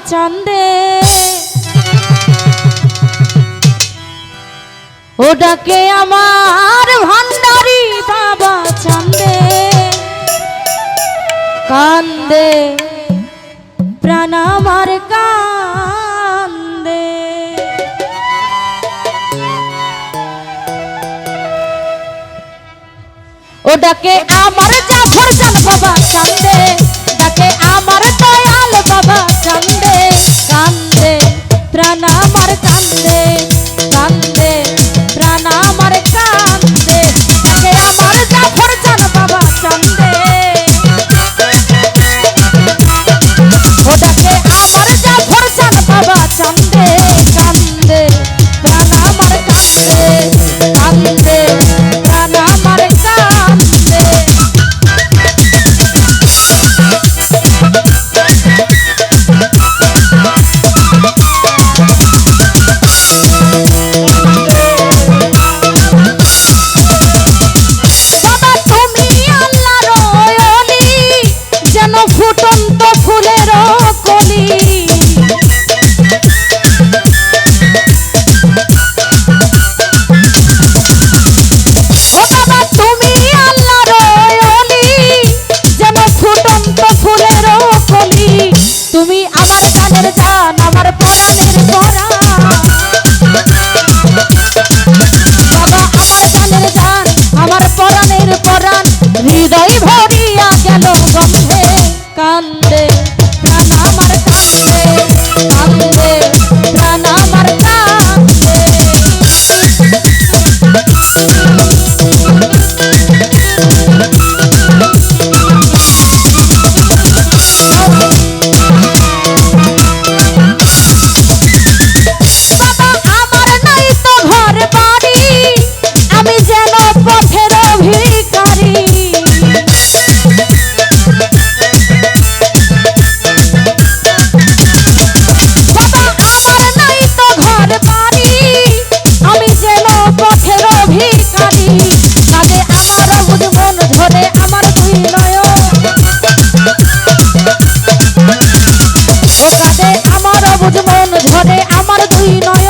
চান্দে ও ডাকে আমার ভান্ডারি বাবা চান্দে কান্দে প্রাণ আমার কান্দে ও ডাকে আমার জাফর জান বাবা চান্দে ডাকে আমার দয়াল বাবা চান্দে কান্দে প্রাণ আমার কান্দে কান্দে প্রাণ আমার কান্দে ডাকে আমার জাফর জান বাবা চান্দে ও ডাকে আমার জাফর জান বাবা চান্দে কান্দে প্রাণ আমার কান্দে কান্দে প্রাণ আমার কান্দে ফুটন্ত ফুলের কলি ও বাবা তুমি আল্লাহর ওলি যেন ফুটন্ত ফুলের কলি তুমি আমার কানের জান আমার পরাণের পরাণ বাবা আমার কানের জান আমার পরাণের পরাণ হৃদয় ভরিয়া গেল গন্ধে কান্দে প্রাণ আমার কান্দে কান্দে প্রাণ আমার কান্দে বাবা আমার নাই তো ঘর বাড়ি আমি যেন পথের ভিখারি মন ঝরে আমার দুই নয়ন